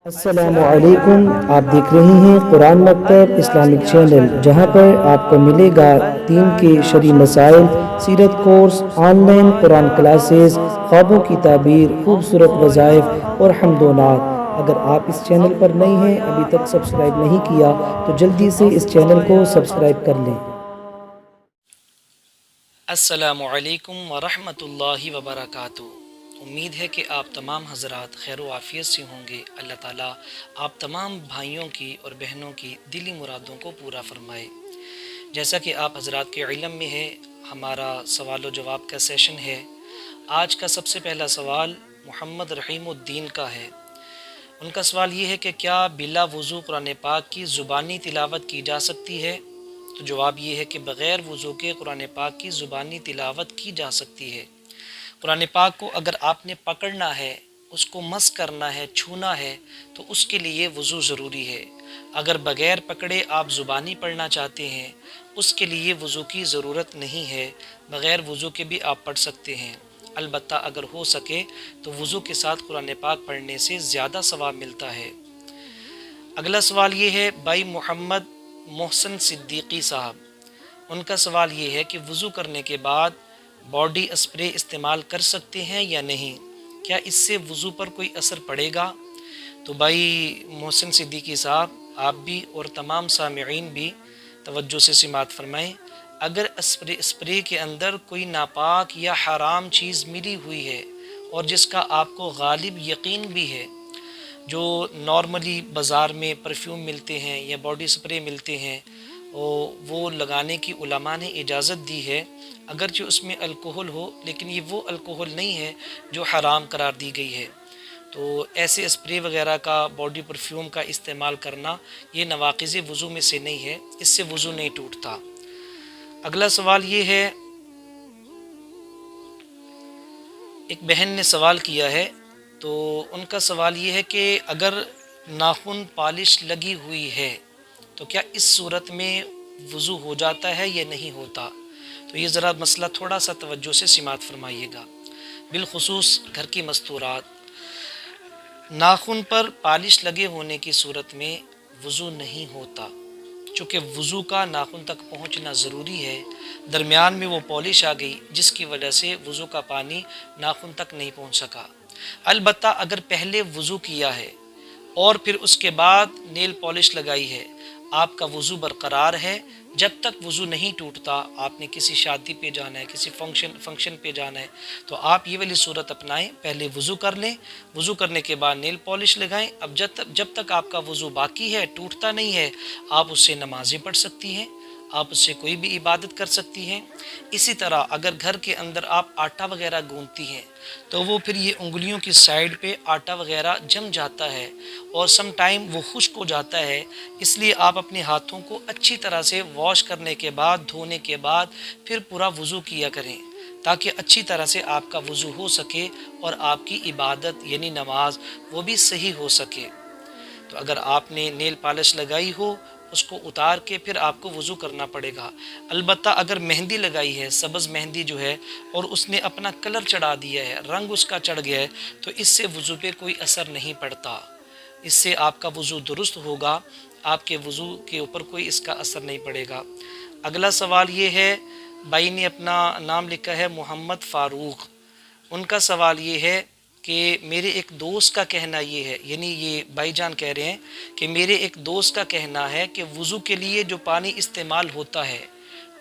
السلام علیکم، آپ دیکھ رہے ہیں قرآن مکتب اسلامک چینل، جہاں پر آپ کو ملے گا دین کے شرعی مسائل، سیرت course, on line Quran classes, خوابوں کی تعبیر، خوبصورت وظائف اور حمد و نعت۔ اگر آپ اس چینل پر نئے ہیں، ابھی تک سبسکرائب نہیں کیا تو جلدی سے اس چینل کو سبسکرائب کر لیں۔ السلام علیکم ورحمۃ اللہ وبرکاتہ۔ امید ہے کہ آپ تمام حضرات خیر و عافیت سے ہوں گے۔ اللہ تعالیٰ آپ تمام بھائیوں کی اور بہنوں کی دلی مرادوں کو پورا فرمائے۔ جیسا کہ آپ حضرات کے علم میں ہے، ہمارا سوال و جواب کا سیشن ہے۔ آج کا سب سے پہلا سوال محمد رحیم الدین کا ہے۔ ان کا سوال یہ ہے کہ کیا بلا وضو قرآن پاک کی زبانی تلاوت کی جا سکتی ہے؟ تو جواب یہ ہے کہ بغیر وضو کے قرآن پاک کی زبانی تلاوت کی جا سکتی ہے۔ قرآن پاک کو اگر آپ نے پکڑنا ہے، اس کو مس کرنا ہے، چھونا ہے، تو اس کے لیے وضو ضروری ہے۔ اگر بغیر پکڑے آپ زبانی پڑھنا چاہتے ہیں، اس کے لیے وضو کی ضرورت نہیں ہے، بغیر وضو کے بھی آپ پڑھ سکتے ہیں۔ البتہ اگر ہو سکے تو وضو کے ساتھ قرآن پاک پڑھنے سے زیادہ ثواب ملتا ہے۔ اگلا سوال یہ ہے بھائی محمد محسن صدیقی صاحب۔ ان کا سوال یہ ہے کہ وضو کرنے کے بعد باڈی اسپرے استعمال کر سکتے ہیں یا نہیں؟ کیا اس سے وضو پر کوئی اثر پڑے گا؟ تو بھائی محسن صدیقی صاحب، آپ بھی اور تمام سامعین بھی توجہ سے سماعت فرمائیں۔ اگر اسپرے کے اندر کوئی ناپاک یا حرام چیز ملی ہوئی ہے اور جس کا آپ کو غالب یقین بھی ہے، جو نارملی بازار میں پرفیوم ملتے ہیں یا باڈی سپرے ملتے ہیں، وہ لگانے کی علماء نے اجازت دی ہے، اگرچہ اس میں الکوہل ہو، لیکن یہ وہ الکوہل نہیں ہے جو حرام قرار دی گئی ہے۔ تو ایسے اسپرے وغیرہ کا، باڈی پرفیوم کا استعمال کرنا یہ نواقض وضو میں سے نہیں ہے، اس سے وضو نہیں ٹوٹتا۔ اگلا سوال یہ ہے، ایک بہن نے سوال کیا ہے، تو ان کا سوال یہ ہے کہ اگر ناخن پالش لگی ہوئی ہے تو کیا اس صورت میں وضو ہو جاتا ہے یا نہیں ہوتا؟ تو یہ ذرا مسئلہ تھوڑا سا توجہ سے سماعت فرمائیے گا، بالخصوص گھر کی مستورات۔ ناخن پر پالش لگے ہونے کی صورت میں وضو نہیں ہوتا، چونکہ وضو کا ناخن تک پہنچنا ضروری ہے۔ درمیان میں وہ پالش آ گئی جس کی وجہ سے وضو کا پانی ناخن تک نہیں پہنچ سکا۔ البتہ اگر پہلے وضو کیا ہے اور پھر اس کے بعد نیل پالش لگائی ہے، آپ کا وضو برقرار ہے۔ جب تک وضو نہیں ٹوٹتا، آپ نے کسی شادی پہ جانا ہے، کسی فنکشن پہ جانا ہے، تو آپ یہ والی صورت اپنائیں، پہلے وضو کر لیں، وضو کرنے کے بعد نیل پالش لگائیں۔ اب جب تک آپ کا وضو باقی ہے، ٹوٹتا نہیں ہے، آپ اس سے نمازیں پڑھ سکتی ہیں، آپ اس سے کوئی بھی عبادت کر سکتی ہیں۔ اسی طرح اگر گھر کے اندر آپ آٹا وغیرہ گوندتی ہیں تو وہ پھر یہ انگلیوں کی سائڈ پہ آٹا وغیرہ جم جاتا ہے اور سم ٹائم وہ خشک ہو جاتا ہے، اس لیے آپ اپنے ہاتھوں کو اچھی طرح سے واش کرنے کے بعد، دھونے کے بعد پھر پورا وضو کیا کریں، تاکہ اچھی طرح سے آپ کا وضو ہو سکے اور آپ کی عبادت یعنی نماز وہ بھی صحیح ہو سکے۔ تو اگر آپ نے نیل پالش لگائی ہو، اس کو اتار کے پھر آپ کو وضو کرنا پڑے گا۔ البتہ اگر مہندی لگائی ہے، سبز مہندی جو ہے، اور اس نے اپنا کلر چڑھا دیا ہے، رنگ اس کا چڑھ گیا ہے، تو اس سے وضو پہ کوئی اثر نہیں پڑتا، اس سے آپ کا وضو درست ہوگا، آپ کے وضو کے اوپر کوئی اس کا اثر نہیں پڑے گا۔ اگلا سوال یہ ہے، بھائی نے اپنا نام لکھا ہے محمد فاروق۔ ان کا سوال یہ ہے کہ میرے ایک دوست کا کہنا یہ ہے، یعنی یہ بھائی جان کہہ رہے ہیں کہ میرے ایک دوست کا کہنا ہے کہ وضو کے لیے جو پانی استعمال ہوتا ہے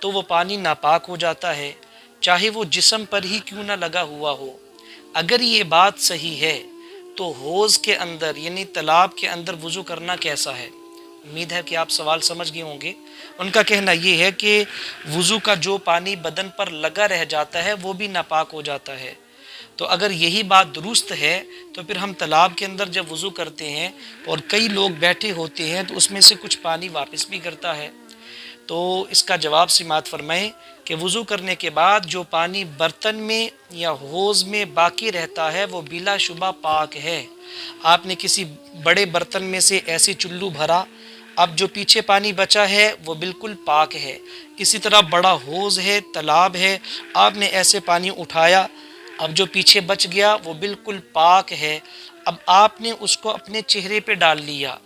تو وہ پانی ناپاک ہو جاتا ہے، چاہے وہ جسم پر ہی کیوں نہ لگا ہوا ہو۔ اگر یہ بات صحیح ہے تو حوض کے اندر یعنی تالاب کے اندر وضو کرنا کیسا ہے؟ امید ہے کہ آپ سوال سمجھ گئے ہوں گے۔ ان کا کہنا یہ ہے کہ وضو کا جو پانی بدن پر لگا رہ جاتا ہے وہ بھی ناپاک ہو جاتا ہے۔ تو اگر یہی بات درست ہے تو پھر ہم تالاب کے اندر جب وضو کرتے ہیں اور کئی لوگ بیٹھے ہوتے ہیں تو اس میں سے کچھ پانی واپس بھی کرتا ہے۔ تو اس کا جواب سماعت فرمائیں کہ وضو کرنے کے بعد جو پانی برتن میں یا حوض میں باقی رہتا ہے وہ بلا شبہ پاک ہے۔ آپ نے کسی بڑے برتن میں سے ایسے چلو بھرا، اب جو پیچھے پانی بچا ہے وہ بالکل پاک ہے۔ اسی طرح بڑا حوض ہے، تالاب ہے، آپ نے ایسے پانی اٹھایا، اب جو پیچھے بچ گیا وہ بالکل پاک ہے۔ اب آپ نے اس کو اپنے چہرے پہ ڈال لیا،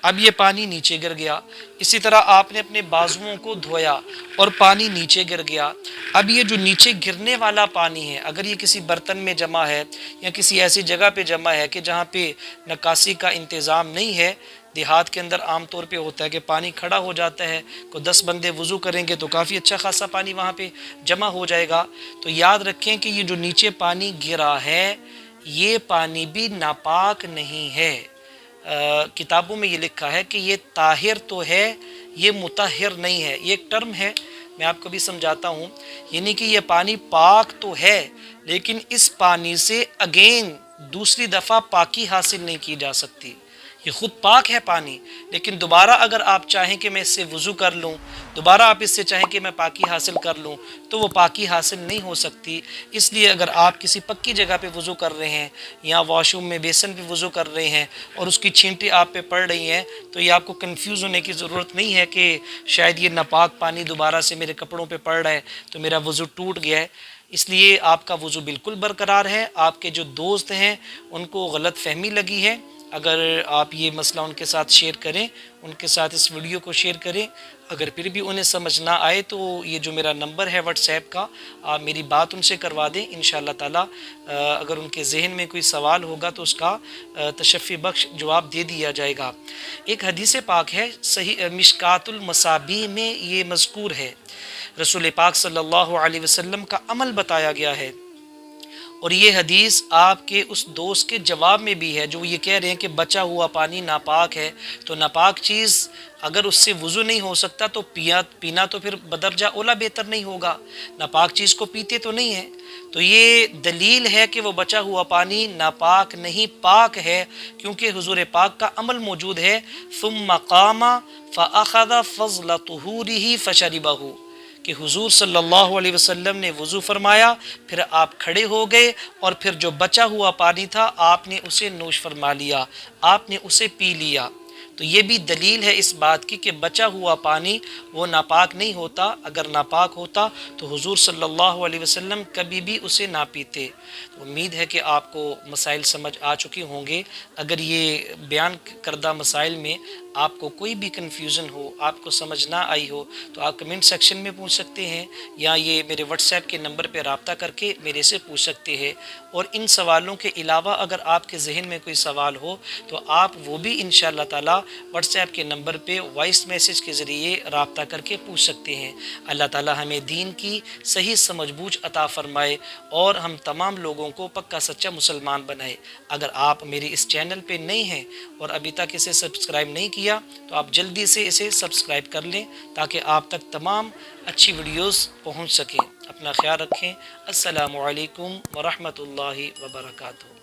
اب یہ پانی نیچے گر گیا۔ اسی طرح آپ نے اپنے بازوؤں کو دھویا اور پانی نیچے گر گیا۔ اب یہ جو نیچے گرنے والا پانی ہے، اگر یہ کسی برتن میں جمع ہے یا کسی ایسی جگہ پہ جمع ہے کہ جہاں پہ نکاسی کا انتظام نہیں ہے، دیہات کے اندر عام طور پہ ہوتا ہے کہ پانی کھڑا ہو جاتا ہے، کوئی 10 بندے وضو کریں گے تو کافی اچھا خاصا پانی وہاں پہ جمع ہو جائے گا۔ تو یاد رکھیں کہ یہ جو نیچے پانی گرا ہے یہ پانی بھی ناپاک نہیں ہے۔ کتابوں میں یہ لکھا ہے کہ یہ طاہر تو ہے، یہ مطہر نہیں ہے۔ یہ ایک ٹرم ہے، میں آپ کو بھی سمجھاتا ہوں، یعنی کہ یہ پانی پاک تو ہے لیکن اس پانی سے اگین دوسری دفعہ پاکی حاصل نہیں کی جا سکتی۔ یہ خود پاک ہے پانی، لیکن دوبارہ اگر آپ چاہیں کہ میں اس سے وضو کر لوں، دوبارہ آپ اس سے چاہیں کہ میں پاکی حاصل کر لوں، تو وہ پاکی حاصل نہیں ہو سکتی۔ اس لیے اگر آپ کسی پکی جگہ پہ وضو کر رہے ہیں یا واش روم میں بیسن پہ وضو کر رہے ہیں اور اس کی چھینٹیں آپ پہ پڑ رہی ہیں، تو یہ آپ کو کنفیوز ہونے کی ضرورت نہیں ہے کہ شاید یہ ناپاک پانی دوبارہ سے میرے کپڑوں پہ پڑ رہا ہے تو میرا وضو ٹوٹ گیا ہے۔ اس لیے آپ کا وضو بالکل برقرار ہے۔ آپ کے جو دوست ہیں ان کو غلط فہمی لگی ہے، اگر آپ یہ مسئلہ ان کے ساتھ شیئر کریں، ان کے ساتھ اس ویڈیو کو شیئر کریں، اگر پھر بھی انہیں سمجھ نہ آئے تو یہ جو میرا نمبر ہے واٹس ایپ کا، آپ میری بات ان سے کروا دیں، انشاءاللہ تعالی اگر ان کے ذہن میں کوئی سوال ہوگا تو اس کا تشفی بخش جواب دے دیا جائے گا۔ ایک حدیث پاک ہے، صحیح مشکات المصابیح میں یہ مذکور ہے، رسول پاک صلی اللہ علیہ وسلم کا عمل بتایا گیا ہے، اور یہ حدیث آپ کے اس دوست کے جواب میں بھی ہے جو یہ کہہ رہے ہیں کہ بچا ہوا پانی ناپاک ہے۔ تو ناپاک چیز اگر اس سے وضو نہیں ہو سکتا تو پینا تو پھر بدرجہ اولا بہتر نہیں ہوگا، ناپاک چیز کو پیتے تو نہیں ہیں۔ تو یہ دلیل ہے کہ وہ بچا ہوا پانی ناپاک نہیں، پاک ہے، کیونکہ حضور پاک کا عمل موجود ہے، ثم قام فاخذ فضل طہورہ فشربہ، کہ حضور صلی اللہ علیہ وسلم نے وضو فرمایا، پھر آپ کھڑے ہو گئے اور پھر جو بچا ہوا پانی تھا آپ نے اسے نوش فرما لیا، آپ نے اسے پی لیا۔ تو یہ بھی دلیل ہے اس بات کی کہ بچا ہوا پانی وہ ناپاک نہیں ہوتا، اگر ناپاک ہوتا تو حضور صلی اللہ علیہ وسلم کبھی بھی اسے نہ پیتے۔ امید ہے کہ آپ کو مسائل سمجھ آ چکے ہوں گے۔ اگر یہ بیان کردہ مسائل میں آپ کو کوئی بھی کنفیوژن ہو، آپ کو سمجھ نہ آئی ہو، تو آپ کمنٹ سیکشن میں پوچھ سکتے ہیں یا یہ میرے واٹس ایپ کے نمبر پہ رابطہ کر کے میرے سے پوچھ سکتے ہیں۔ اور ان سوالوں کے علاوہ اگر آپ کے ذہن میں کوئی سوال ہو تو آپ وہ بھی انشاءاللہ تعالی واٹس ایپ کے نمبر پہ وائس میسیج کے ذریعے رابطہ کر کے پوچھ سکتے ہیں۔ اللہ تعالی ہمیں دین کی صحیح سمجھ بوجھ عطا فرمائے اور ہم تمام لوگوں کو پکا سچا مسلمان بنائے۔ اگر آپ میری اس چینل پہ نئے ہیں اور ابھی تک اسے سبسکرائب نہیں کیا تو آپ جلدی سے اسے سبسکرائب کر لیں تاکہ آپ تک تمام اچھی ویڈیوز پہنچ سکیں۔ اپنا خیال رکھیں۔ السلام علیکم ورحمۃ اللہ وبرکاتہ۔